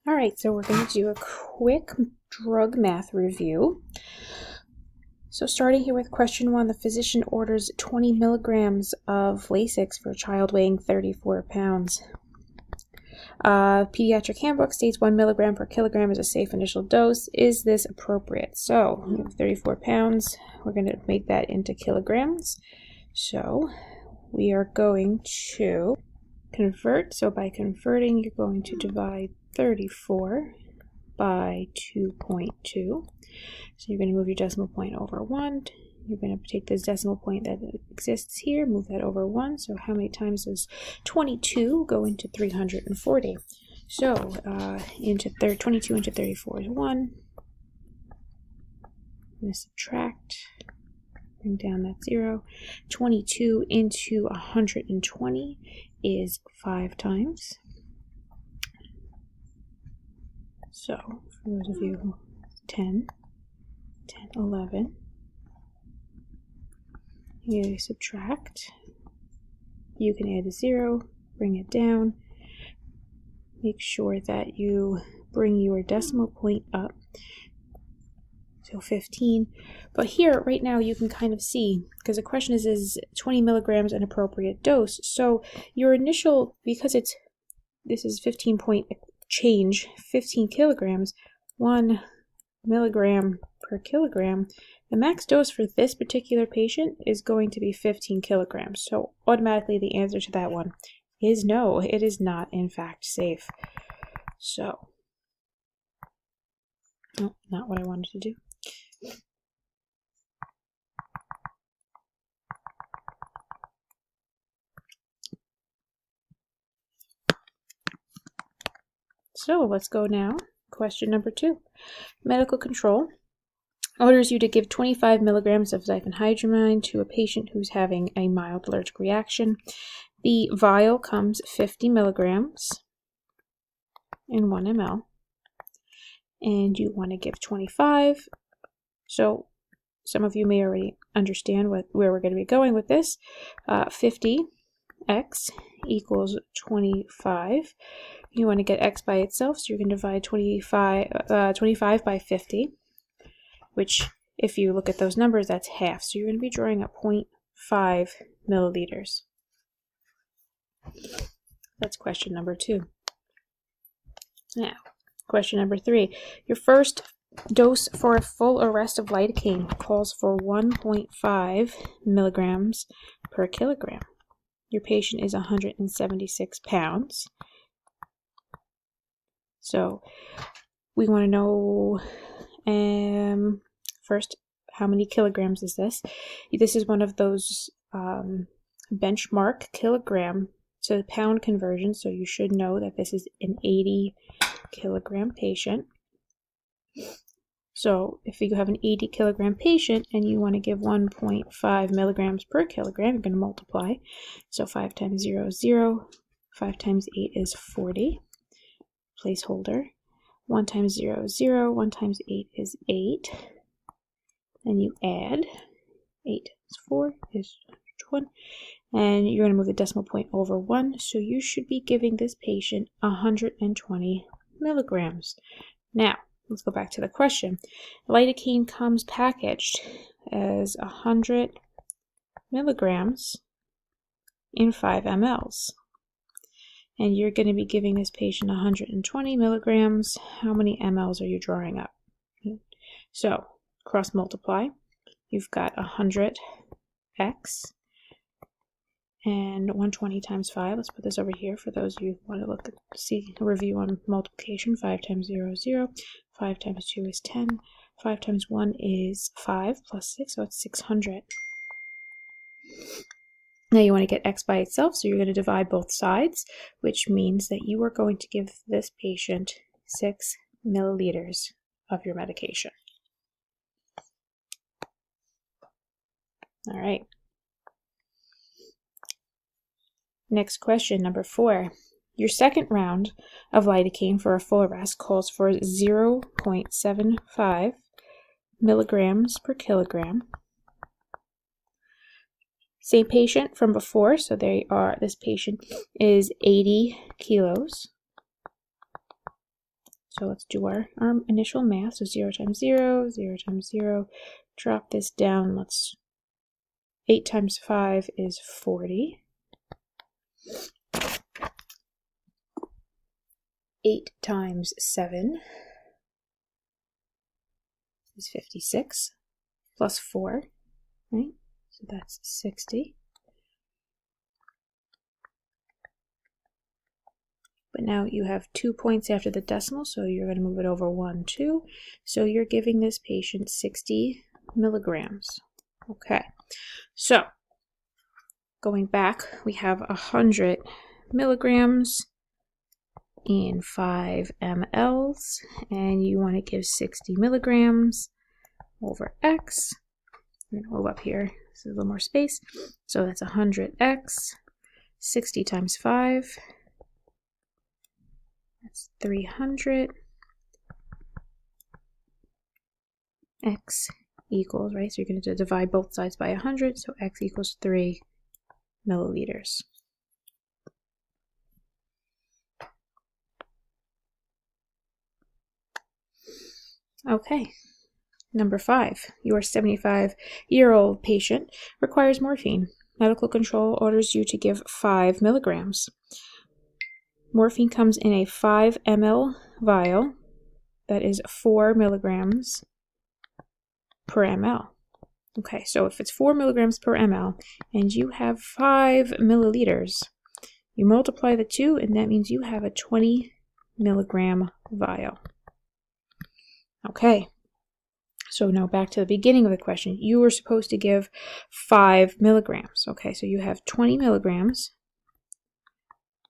All right, so we're going to do a quick drug math review. So starting here with question 1, the physician orders 20 milligrams of Lasix for a child weighing 34 pounds. Pediatric handbook states 1 milligram per kilogram is a safe initial dose. Is this appropriate? So we have 34 pounds. We're going to make that into kilograms. So we are going to convert. So by converting, you're going to divide 34 by 2.2. So you're going to move your decimal point over 1. You're going to take this decimal point that exists here, move that over 1. So how many times does 22 go into 340? So 22 into 34 is 1. I'm going to subtract, bring down that 0. 22 into 120 is 5 times. So for those of you, 10, 11. You subtract. You can add a 0, bring it down. Make sure that you bring your decimal point up. So 15. But here, right now, you can kind of see, because the question is 20 milligrams an appropriate dose? So your initial, because this is 15 point change, 15 kilograms, 1 milligram per kilogram, the max dose for this particular patient is going to be 15 kilograms. So automatically the answer to that one is no, it is not in fact safe. So, no, not what I wanted to do. So let's go now. Question number 2. Medical control orders you to give 25 milligrams of diphenhydramine to a patient who's having a mild allergic reaction. The vial comes 50 milligrams in 1 ml, and you want to give 25. So some of you may already understand where we're going to be going with this. 50x equals 25. You want to get x by itself, so you're going to divide 25 by 50, which, if you look at those numbers, that's half. So you're going to be drawing up 0.5 milliliters. That's question number 2. Now, question number 3. Your first dose for a full arrest of lidocaine calls for 1.5 milligrams per kilogram. Your patient is 176 pounds. So we want to know first, how many kilograms is this? This is one of those benchmark kilogram to pound conversion, so you should know that this is an 80 kilogram patient. So if you have an 80 kilogram patient and you want to give 1.5 milligrams per kilogram, you're going to multiply. So 5 times 0 is 0. 5 times 8 is 40. Placeholder. 1 times 0 is 0. 1 times 8 is 8. Then you add. 8 times 4 is 1. And you're going to move the decimal point over 1. So you should be giving this patient 120 milligrams. Now, let's go back to the question. Lidocaine comes packaged as 100 milligrams in 5 mLs. And you're going to be giving this patient 120 milligrams. How many mLs are you drawing up? So, cross multiply. You've got 100x and 120 times 5. Let's put this over here for those of you who want to look at, see a review on multiplication. 5 times 0 is 0. 5 times 2 is 10. 5 times 1 is 5 plus 6, so it's 600. Now you want to get x by itself, so you're going to divide both sides, which means that you are going to give this patient 6 milliliters of your medication. All right. Next question, number 4. Your second round of lidocaine for a full arrest calls for 0.75 milligrams per kilogram. Same patient from before, so this patient is 80 kilos. So let's do our initial math. So 0 times 0, 0 times 0. Drop this down. 8 times 5 is 40. 8 times 7 is 56, plus 4, right? So that's 60. But now you have 2 points after the decimal, so you're going to move it over 1, 2. So you're giving this patient 60 milligrams. Okay, so going back, we have 100 milligrams in 5 mLs, and you want to give 60 milligrams over x. I'm going to move up here so there's a little more space. So that's 100x, 60 times 5. That's 300. X equals, right? So you're going to divide both sides by 100. So x equals 3 milliliters. Okay. Number 5. Your 75-year-old patient requires morphine. Medical control orders you to give 5 milligrams. Morphine comes in a 5 ml vial that is 4 milligrams per ml. Okay, so if it's 4 milligrams per ml and you have 5 milliliters, you multiply the 2 and that means you have a 20 milligram vial. Okay, so now back to the beginning of the question. You were supposed to give 5 milligrams. Okay, so you have 20 milligrams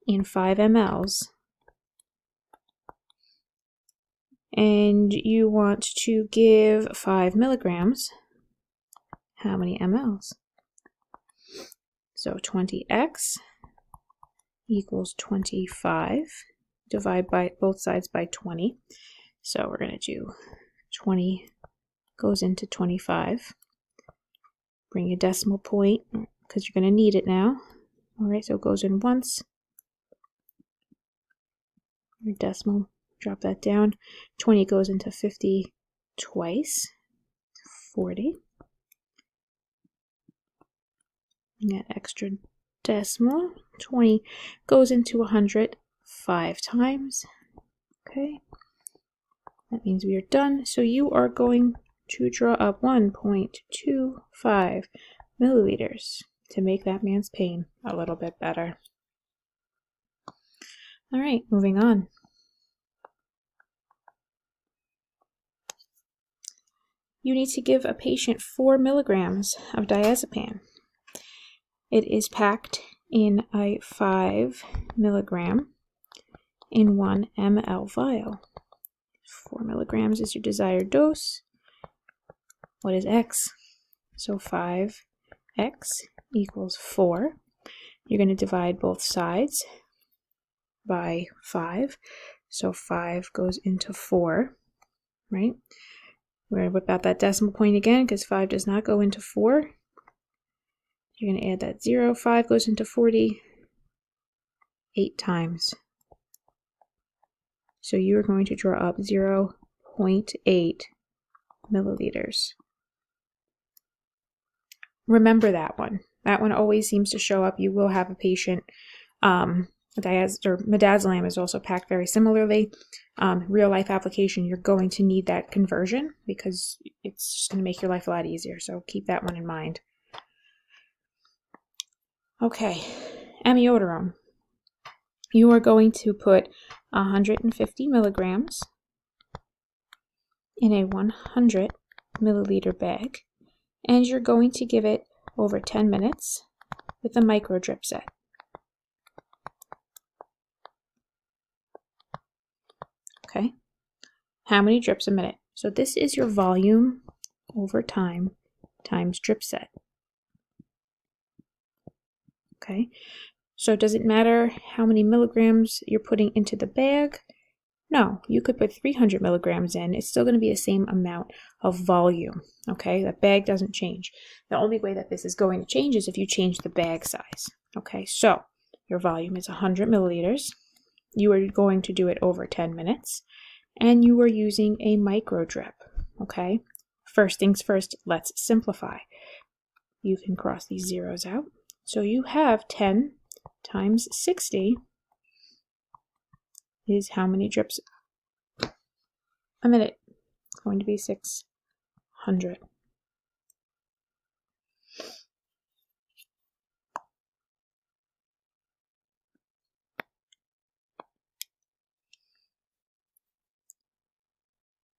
in 5 mLs, and you want to give 5 milligrams. How many mLs? So 20x equals 25. Divide by both sides by 20. So we're going to do 20 goes into 25. Bring a decimal point because you're going to need it now. All right, so it goes in once. Your decimal, drop that down. 20 goes into 50 twice. 40. And that extra decimal. 20 goes into 100 5 times. Okay. That means we are done. So you are going to draw up 1.25 milliliters to make that man's pain a little bit better. All right, moving on. You need to give a patient 4 milligrams of diazepam. It is packed in a 5 milligram in 1 ml vial. 4 milligrams is your desired dose. What is x? So 5x equals 4. You're going to divide both sides by 5. So 5 goes into 4, right? We're going to whip out that decimal point again because 5 does not go into 4. You're going to add that 0. 5 goes into 40 8 times. So you are going to draw up 0.8 milliliters. Remember that one. That one always seems to show up. You will have a patient. Midazolam is also packed very similarly. Real life application, you're going to need that conversion because it's just going to make your life a lot easier. So keep that one in mind. Okay, amiodarone. You are going to put 150 milligrams in a 100 milliliter bag, and you're going to give it over 10 minutes with a micro drip set. Okay, how many drips a minute? So this is your volume over time times drip set. Okay, so does it matter how many milligrams you're putting into the bag? No, you could put 300 milligrams in. It's still going to be the same amount of volume. Okay, that bag doesn't change. The only way that this is going to change is if you change the bag size. Okay, so your volume is 100 milliliters. You are going to do it over 10 minutes. and you are using a micro drip, okay? First things first, let's simplify. You can cross these zeros out. So you have 10 times 60 is how many drips a minute? It's going to be 600.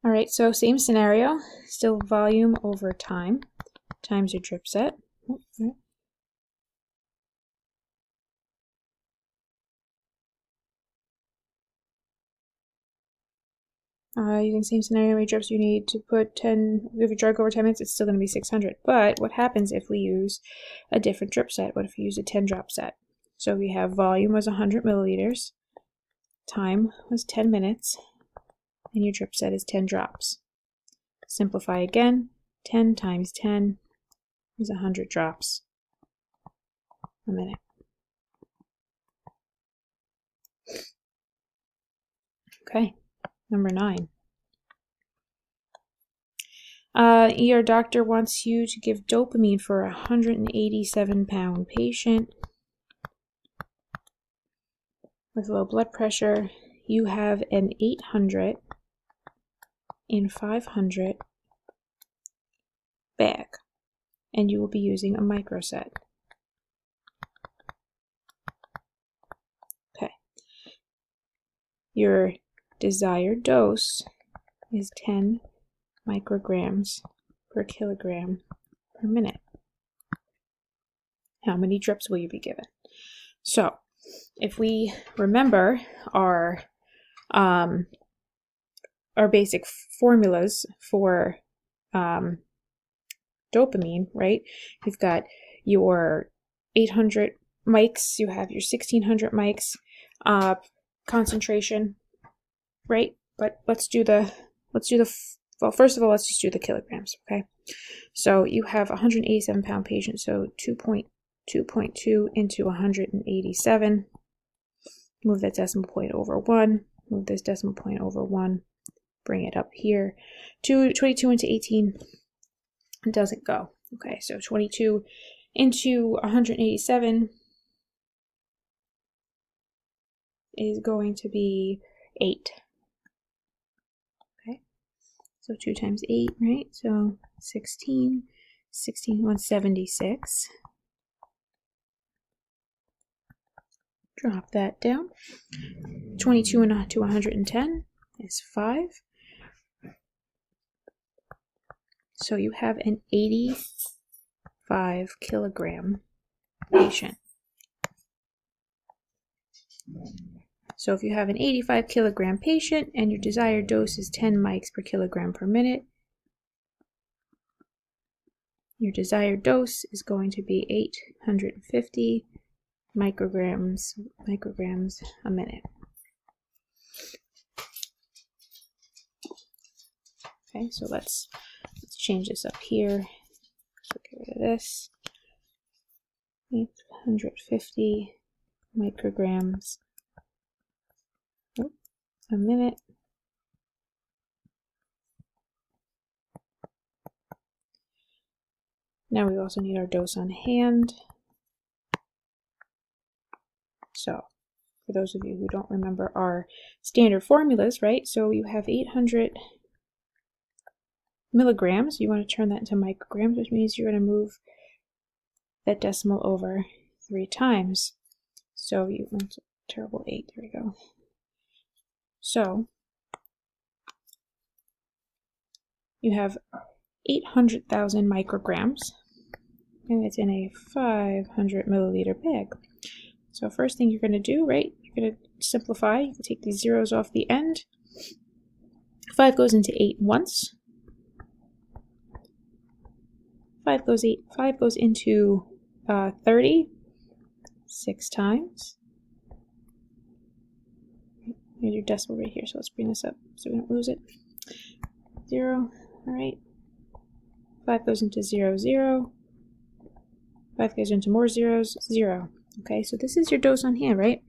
All right, so same scenario, still volume over time times your drip set. Using same scenario, how many drips you need to put 10, if you drug over 10 minutes, it's still going to be 600. But what happens if we use a different drip set? What if we use a 10 drop set? So we have volume was 100 milliliters, time was 10 minutes, and your drip set is 10 drops. Simplify again, 10 times 10 is 100 drops a minute. Okay. Number 9. Your doctor wants you to give dopamine for a 187-pound patient with low blood pressure. You have an 800 in 500 bag, and you will be using a microset. Okay. Your desired dose is 10 micrograms per kilogram per minute. How many drips will you be given? So, if we remember our basic formulas for dopamine, right? You've got your 800 mics, you have your 1600 mics concentration, right? But let's do the well, first of all, let's just do the kilograms, okay? So you have a 187-pound patient, so 2.2 into 187. Move that decimal point over 1. Move this decimal point over 1. Bring it up here. 22 into 18 doesn't go. Okay, so 22 into 187 is going to be 8. So 2 times 8, right? So 16, 176. Drop that down. 22 to 110 is 5. So you have an 85 kilogram patient. So if you have an 85 kilogram patient and your desired dose is 10 mics per kilogram per minute, your desired dose is going to be 850 micrograms a minute. Okay, so let's change this up here. So get rid of this. 850 micrograms a minute. Now we also need our dose on hand. So for those of you who don't remember our standard formulas, right? So you have 800 milligrams. You want to turn that into micrograms, which means you're going to move that decimal over 3 times. So you want a terrible 8. There we go. So you have 800,000 micrograms, and it's in a 500 milliliter bag. So first thing you're going to do, right, you're going to simplify. You can take these zeros off the end. 5 goes into 8 once. 5 goes into 30 6 times. Here's your decimal right here, so let's bring this up so we don't lose it. 0, all right. 5 goes into 0, 0. 5 goes into more zeros, 0. Okay, so this is your dose on hand, right?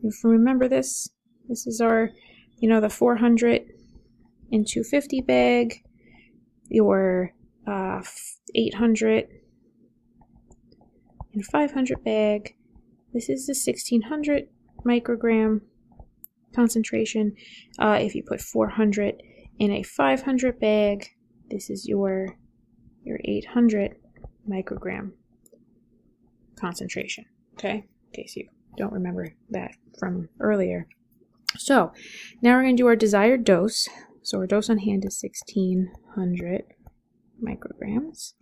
If you remember this is our, the 400 into 50 bag, your 800 and 500 bag. This is the 1600 microgram concentration. If you put 400 in a 500 bag, this is your 800 microgram concentration. Okay, in case you don't remember that from earlier. So now we're going to do our desired dose. So our dose on hand is 1600 micrograms.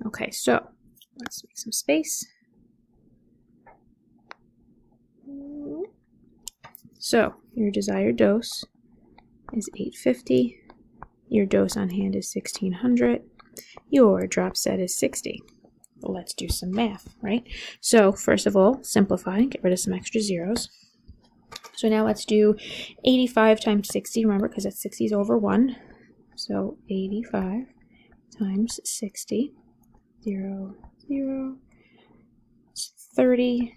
Okay, so let's make some space. So your desired dose is 850. Your dose on hand is 1600. Your drop set is 60. Well, let's do some math, right? So first of all, simplify and get rid of some extra zeros. So now let's do 85 times 60, remember, because that's 60 is over 1. So 85 times 60, 0, 0, 30.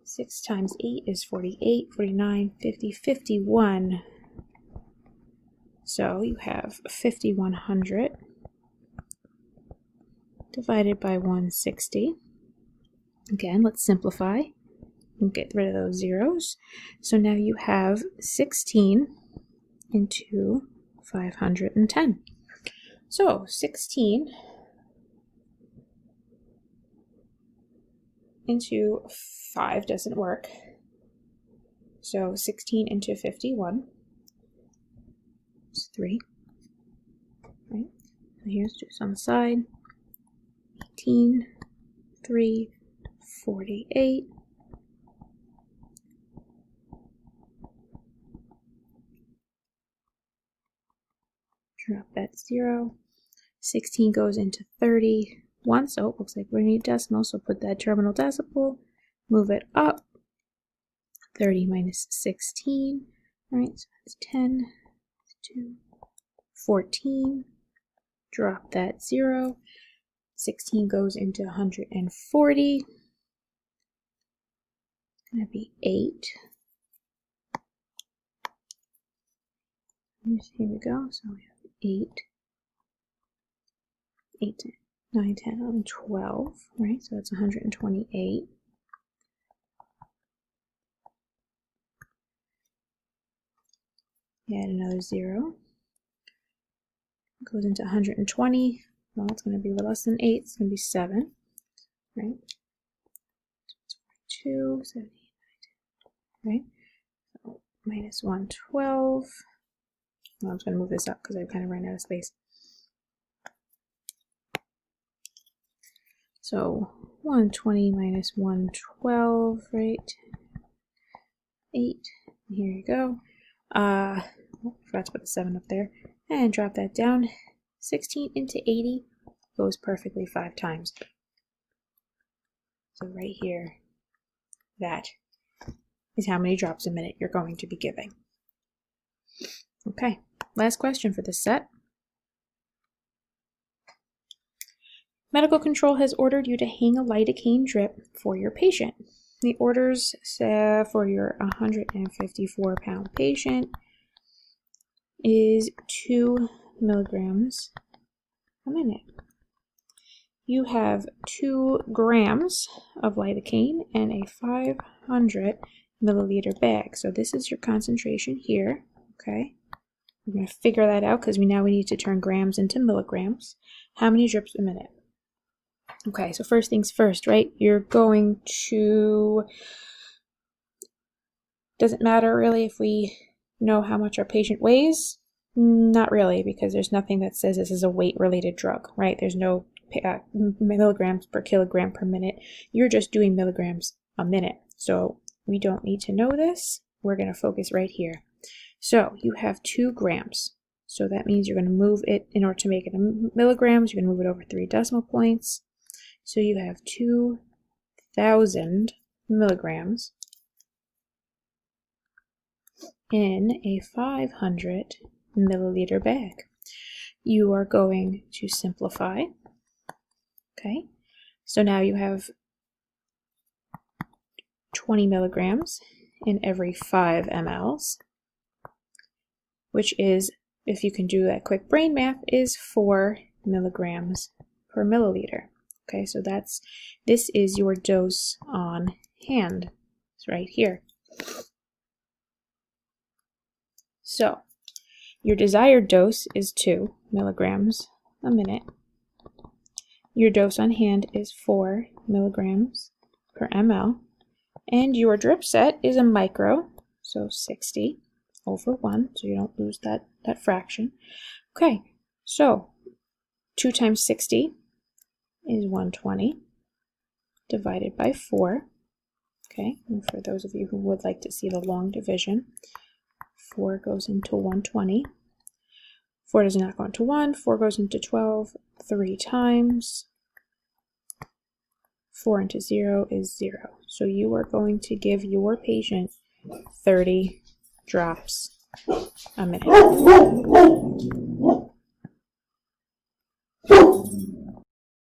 6 times 8 is 48, 49, 50, 51. So you have 5100 divided by 160. Again, let's simplify and get rid of those zeros. So now you have 16 into 510. So 16 into 5 doesn't work. So 16 into 51 is 3. Right? So here's just on the side. 18, 3, 48. Drop that 0. 16 goes into 31. So it looks like we're going to need decimal. So put that terminal decimal. Move it up. 30 minus 16. Right, so that's 10. 2, 14. Drop that 0. 16 goes into 140. It's going to be 8. Here we go. So we have 8, 9, 10, 11, 12. Right, so that's 128. Add another 0. Goes into 120. Well, it's going to be less than 8. It's going to be 7. Right? 2, 7, 8, 9, 10. Right? So minus 112. Well, I'm just going to move this up because I kind of ran out of space. So 120 minus 112, right? 8. And here you go. Forgot to put the 7 up there. And drop that down. 16 into 80 goes perfectly 5 times. So right here, that is how many drops a minute you're going to be giving. Okay, last question for this set. Medical control has ordered you to hang a lidocaine drip for your patient. The orders for your 154-pound patient is 2 milligrams a minute. You have 2 grams of lidocaine and a 500 milliliter bag. So this is your concentration here, okay? We're going to figure that out because we need to turn grams into milligrams. How many drips a minute? Okay, so first things first, right? You're going to, doesn't matter really if we know how much our patient weighs. Not really, because there's nothing that says this is a weight-related drug, right? There's no milligrams per kilogram per minute. You're just doing milligrams a minute. So we don't need to know this. We're going to focus right here. So you have 2 grams. So that means you're going to move it, in order to make it in milligrams, you're going to move it over 3 decimal points. So you have 2,000 milligrams in a 500 milliliter bag. You are going to simplify. Okay, so now you have 20 milligrams in every 5 mLs, which is, if you can do that quick brain math, is 4 milligrams per milliliter. Okay, so this is your dose on hand. It's right here. So your desired dose is 2 milligrams a minute. Your dose on hand is 4 milligrams per ml. And your drip set is a micro, so 60 over 1, so you don't lose that fraction. Okay, so 2 times 60 is 120 divided by 4. Okay, and for those of you who would like to see the long division, 4 goes into 120. 4 does not go into 1, 4 goes into 12 3 times. 4 into 0 is 0. So you are going to give your patient 30 drops a minute.